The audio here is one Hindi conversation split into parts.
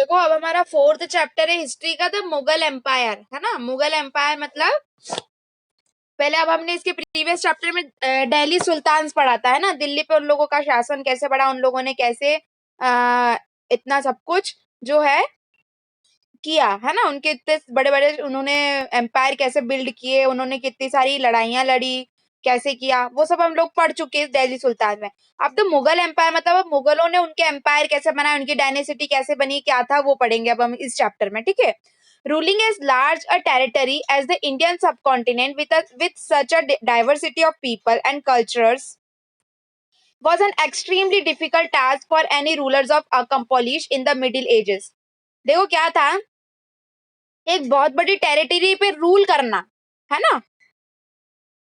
देखो अब हमारा 4th चैप्टर है हिस्ट्री का, द मुगल एम्पायर, है ना। मुगल एम्पायर मतलब पहले, अब हमने इसके प्रीवियस चैप्टर में दिल्ली सुल्तान्स पढ़ा था, है ना। दिल्ली पे उन लोगों का शासन कैसे बढ़ा, उन लोगों ने कैसे इतना सब कुछ जो है किया, है ना। उनके इतने बड़े बड़े उन्होंने एम्पायर कैसे बिल्ड किए, उन्होंने कितनी सारी लड़ाइयां लड़ी, कैसे किया, वो सब हम लोग पढ़ चुके हैं दिल्ली सुल्तान में। अब तो मुगल एम्पायर मतलब अब मुगलों ने उनके एम्पायर कैसे बनाए, उनकी डायनेसिटी कैसे बनी, क्या था, वो पढ़ेंगे अब हम इस चैप्टर में, ठीक है। Ruling as large a territory as the Indian subcontinent with such a diversity of people and cultures was an extremely difficult task for any rulers of accomplish in the middle ages। देखो क्या था, एक बहुत बड़ी टेरिटरी पे रूल करना, है ना,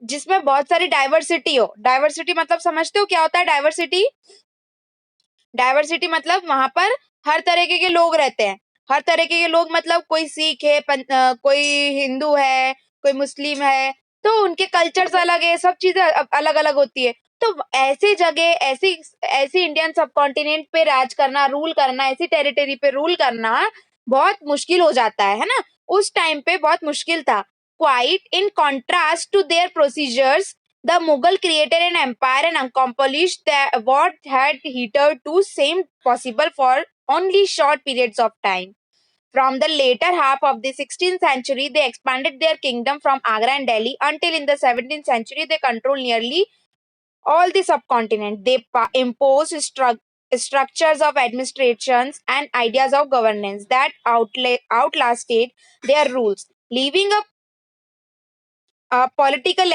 जिसमें बहुत सारी डाइवर्सिटी हो। डाइवर्सिटी मतलब समझते हो क्या होता है डाइवर्सिटी? डाइवर्सिटी मतलब वहां पर हर तरीके के लोग रहते हैं। हर तरीके के लोग मतलब कोई सिख है, कोई हिंदू है, कोई मुस्लिम है, तो उनके कल्चर्स अलग है, सब चीजें अलग अलग होती है। तो ऐसी जगह, ऐसी ऐसी इंडियन सब कॉन्टिनेंट पे राज करना, रूल करना, ऐसी टेरिटरी पे रूल करना बहुत मुश्किल हो जाता है ना। उस टाइम पे बहुत मुश्किल था। Quite in contrast to their procedures, the Mughal created an empire and accomplished what had hitherto seemed possible for only short periods of time. From the later half of the 16th century, they expanded their kingdom from Agra and Delhi until in the 17th century they controlled nearly all the subcontinent. They imposed structures of administrations and ideas of governance that outlasted their rules, leaving a political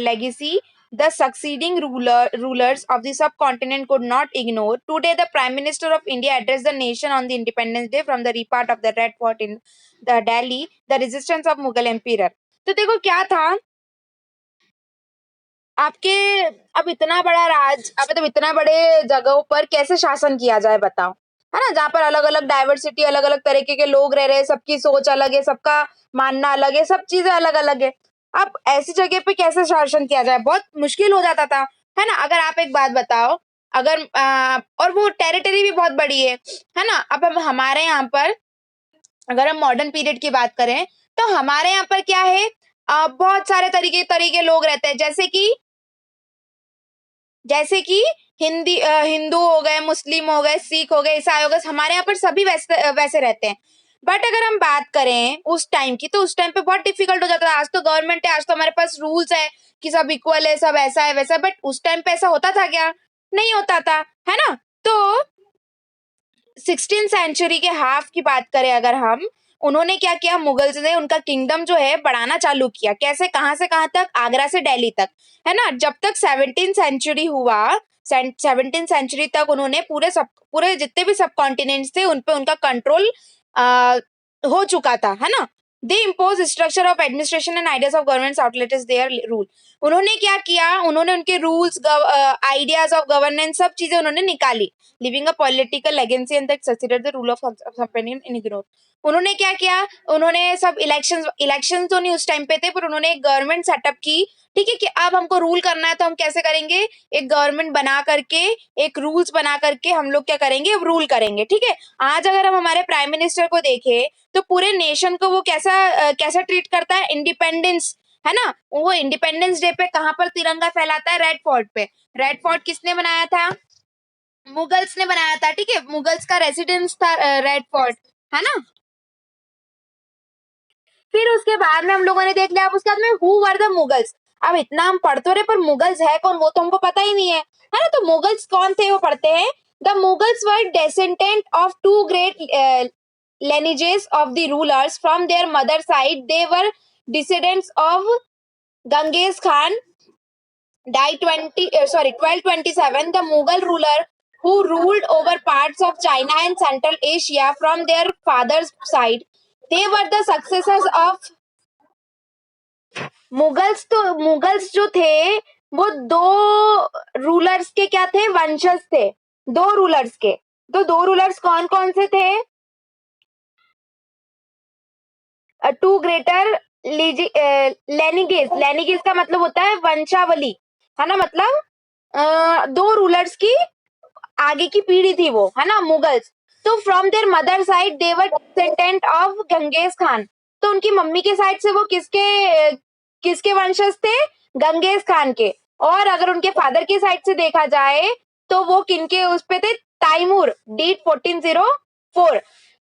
legacy the succeeding rulers of the subcontinent could not ignore. Today, the Prime Minister of India addressed the nation on the Independence Day from the report of the Red Fort in the Delhi, the resistance of Mughal Emperor। तो देखो क्या था आपके, अब इतना बड़ा राज, अब मतलब इतना बड़े जगहों पर कैसे शासन किया जाए बताओ, है ना। जहाँ पर अलग अलग डाइवर्सिटी, अलग अलग तरीके के लोग रह रहे हैं, सबकी सोच अलग है, सबका मानना अलग है, सब चीजें अलग अलग है। अब ऐसी जगह पे कैसे शासन किया जाए, बहुत मुश्किल हो जाता था, है ना। अगर आप एक बात बताओ, अगर और वो टेरिटरी भी बहुत बड़ी है ना। अब हम हमारे यहाँ पर अगर हम मॉडर्न पीरियड की बात करें, तो हमारे यहाँ पर क्या है, बहुत सारे तरीके तरीके लोग रहते हैं, जैसे कि हिंदू हो गए, मुस्लिम हो गए, सिख हो गए, ईसाई हो गए, हमारे यहाँ पर सभी वैसे वैसे रहते हैं। बट अगर हम बात करें उस टाइम की, तो उस टाइम पे बहुत डिफिकल्ट हो जाता था। आज तो गवर्नमेंट है, आज तो हमारे पास रूल्स है कि सब इक्वल है, सब ऐसा है वैसा, बट उस टाइम पे ऐसा होता था क्या? नहीं होता था, है ना। तो 16th सेंचुरी के हाफ की बात करें अगर हम, उन्होंने क्या किया, मुगल्स ने उनका किंगडम जो है बढ़ाना चालू किया। कैसे, कहां से कहां तक? आगरा से दिल्ली तक, है ना। जब तक 17th सेंचुरी हुआ, 17th सेंचुरी तक उन्होंने पूरे जितने भी सब कॉन्टिनेंट्स थे उन पे उनका कंट्रोल हो चुका था, है ना। They impose structure of administration and ideas of government outlet their rule. उन्होंने क्या किया, उन्होंने उनके रूल्स, आइडियाज ऑफ गवर्नेंस, सब चीजें उन्होंने निकाली। Living a political legacy and that succeeded the rule of companion in growth. उन्होंने क्या किया, उन्होंने सब इलेक्शंस तो नहीं उस टाइम पे थे, पर उन्होंने एक गवर्नमेंट सेटअप की, ठीक है, कि अब हमको रूल करना है तो हम कैसे करेंगे, एक गवर्नमेंट बना करके, एक रूल्स बना करके हम लोग क्या करेंगे, अब रूल करेंगे, ठीक है। आज अगर हम हमारे प्राइम मिनिस्टर को देखें, तो पूरे नेशन को वो कैसा ट्रीट करता है, इंडिपेंडेंस, है ना। वो इंडिपेंडेंस डे पे कहां पर तिरंगा फहराता है? रेड फोर्ट पे। रेड फोर्ट किसने बनाया था? मुगल्स ने बनाया था, ठीक है। मुगल्स का रेसिडेंस था रेड फोर्ट, है ना। फिर उसके बाद में हम लोगों ने देख लिया, अब उसके बाद में हु वर द मुगल्स। अब इतना हम पढ़ तो रहे, पर मुगल्स है कौन वो तो हमको पता ही नहीं है ना। तो मुगल्स कौन थे वो पढ़ते हैं। The Mughals were descendant of two great lineages of the rulers from their mother side. They were descendants of Genghis Khan, died 1227, the Mughal ruler who ruled over parts of China and Central Asia from their father's side. They were the successors of Mughals. तो मुगल्स जो थे वो दो रूलर्स के क्या थे, वंशज थे, दो रूलर्स के। तो दो रूलर्स कौन कौन से थे? To greater लेनिगेज। लेनिगेज का मतलब होता है वंशावली, है ना। मतलब दो रूलर्स की आगे की पीढ़ी थी वो, है ना, मुगल्स। तो from there mother side they were descendant of Ganges Khan. तो उनकी मम्मी के साइड से वो किसके किसके वंशज थे? गंगेज खान के। और अगर उनके फादर की साइड से देखा जाए तो वो किनके उस पे थे? तैमूर, डेट 1404।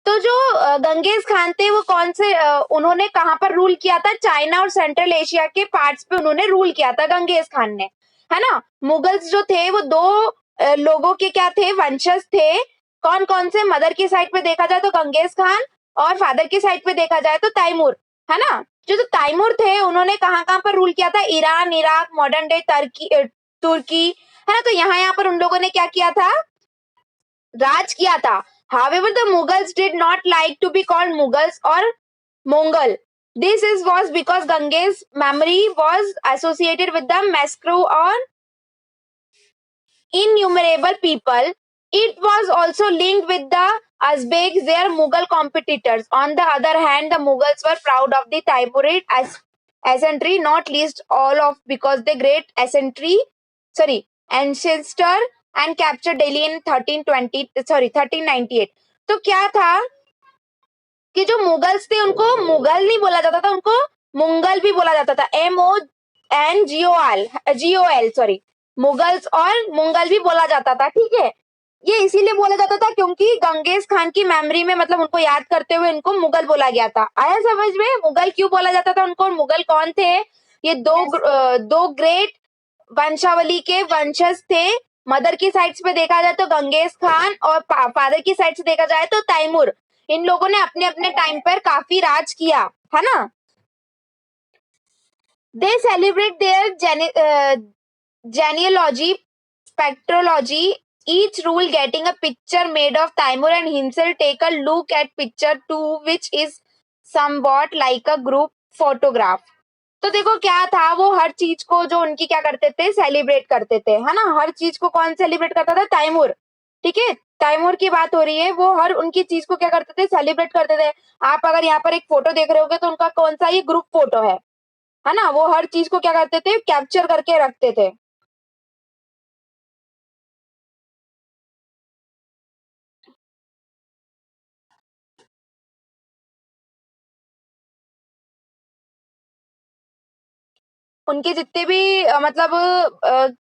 तो जो गंगेज खान थे वो कौन से उन्होंने कहाँ पर रूल किया था? चाइना और सेंट्रल एशिया के पार्ट्स पे उन्होंने रूल किया था गंगेज खान ने, है ना। मुगल्स जो थे वो दो लोगों के क्या थे? वंशज थे। कौन कौन से? मदर की साइड पे देखा जाए तो गंगेज खान, और फादर की साइड पे देखा जाए तो तैमूर, है ना। जो तो तैमूर थे उन्होंने कहाँ कहाँ पर रूल किया था? ईरान, इराक, मॉडर्न डे तुर्की, है ना। तो यहाँ यहाँ पर उन लोगों ने क्या किया था? राज किया था। However, the Mughals did not like to be called Mughals or Mongol. This is was because Ganges memory was associated with the massacre on innumerable people. It was also linked with the Uzbeks, their Mughal competitors. On the other hand, the Mughals were proud of the Timurid ascentry, not least all of because the great ancestor and captured Delhi in 1398. तो क्या था कि जो मुगल्स थे उनको मुगल नहीं बोला जाता था, उनको मुंगल भी बोला जाता था। MONGOL सॉरी, मुगल्स और मुंगल भी बोला जाता था, ठीक है। ये इसीलिए बोला जाता था क्योंकि गंगेज खान की मेमोरी में, मतलब उनको याद करते हुए इनको मुगल बोला गया था। आया समझ में? मुगल क्यों बोला जाता था उनको? मुगल कौन थे? ये दो ग्रेट वंशावली के वंशज थे। मदर की साइड पे देखा जाए तो गंगेज खान, और फादर की साइड से देखा जाए तो तैमूर। इन लोगों ने अपने अपने टाइम पर काफी राज किया, है ना। दे celebrate their genealogy, spectrology, each rule getting a picture made of Timur and himself. Take a look at picture 2, which is somewhat like a group photograph. तो देखो क्या था, वो हर चीज को जो उनकी क्या करते थे? सेलिब्रेट करते थे, है ना। हर चीज को कौन सेलिब्रेट करता था? तैमूर, ठीक है। तैमूर की बात हो रही है, वो हर उनकी चीज को क्या करते थे? सेलिब्रेट करते थे। आप अगर यहाँ पर एक फोटो देख रहे होगे तो उनका कौन सा? ये ग्रुप फोटो है ना। वो हर चीज को क्या करते थे? कैप्चर करके रखते थे। उनके जितने भी मतलब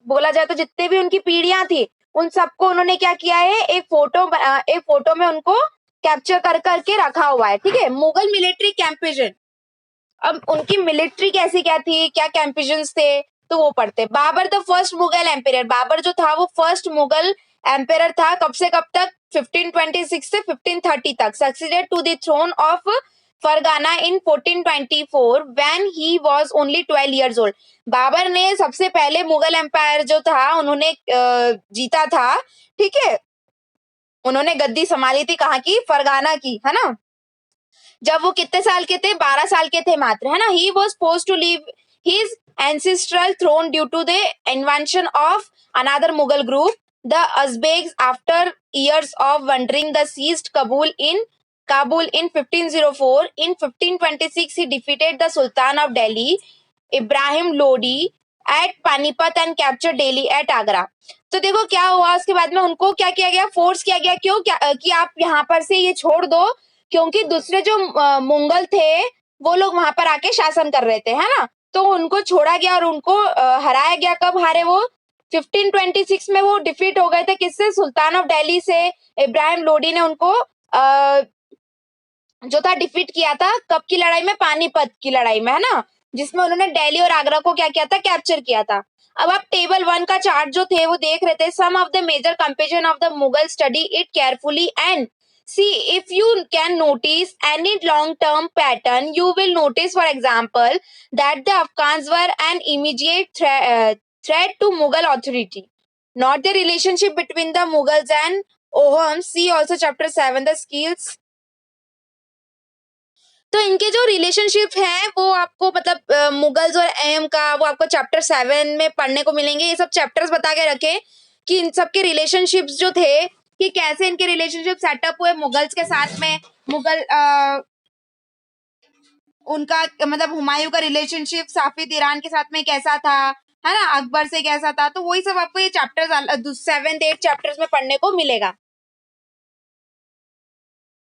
बोला जाए तो जितने भी उनकी पीढ़ियां थी, उन सबको उन्होंने क्या किया है? एक फोटो में उनको कैप्चर कर करके रखा हुआ है, ठीक है। मुगल मिलिट्री कैंपेजन, अब उनकी मिलिट्री कैसी क्या थी, क्या कैंपेजन्स थे, तो वो पढ़ते। Babur the first Mughal empire, Babur जो था वो फर्स्ट मुगल एम्पायर था। कब से कब तक? 1526 से 1530 तक। Succeeded to the throne of Fergana in 1424 when he was only 12 years old. Babur ने सबसे पहले मुगल एम्पायर जो था उन्होंने जीता था, ठीक है। उन्होंने गद्दी संभाली थी कहाँ की? फरगाना की, है ना। जब वो कितने साल के थे? 12 साल के थे मात्र, है ना। He was forced to leave his ancestral throne due to the invention of another Mughal group, the Uzbeks. After years of wandering, the seized Kabul in 1504. In 1526, he defeated the Sultan of Delhi, Ibrahim Lodi, at Panipat and captured Delhi at Agra. तो देखो क्या हुआ उसके बाद में? उनको क्या किया गया? फोर्स किया गया। क्यों? कि आप यहाँ पर से ये छोड़ दो, क्योंकि दूसरे जो मुगल थे वो लोग वहां पर आके शासन कर रहे थे, है ना। तो उनको छोड़ा गया और उनको हराया गया। कब हारे वो? 1526 में वो डिफीट हो गए थे। किससे? सुल्तान ऑफ दिल्ली से। इब्राहिम लोडी ने उनको जो था डिफीट किया था। कब की लड़ाई में? पानीपत की लड़ाई में, है ना, जिसमें उन्होंने दिल्ली और आगरा को क्या किया था? कैप्चर किया था। अब आप टेबल 1 का चार्ट जो थे वो देख रहे थे। Some of the major comparison of the Mughal, study it carefully and see if you can notice any long term pattern. You will notice, for example, that the Afghans were an immediate threat to Mughal authority, not the relationship between the Mughals and Ohams. See also chapter 7, the skills. तो इनके जो रिलेशनशिप हैं वो आपको मतलब मुगल्स और एम का वो आपको चैप्टर 7 में पढ़ने को मिलेंगे। ये सब चैप्टर्स बता के रखे कि इन सब के रिलेशनशिप्स जो थे कि कैसे इनके रिलेशनशिप सेटअप हुए मुगल्स के साथ में। मुगल उनका मतलब हुमायूं का रिलेशनशिप साफिद ईरान के साथ में कैसा था, है ना, अकबर से कैसा था। तो वही सब आपको ये चैप्टर्स 7th 8th चैप्टर्स में पढ़ने को मिलेगा।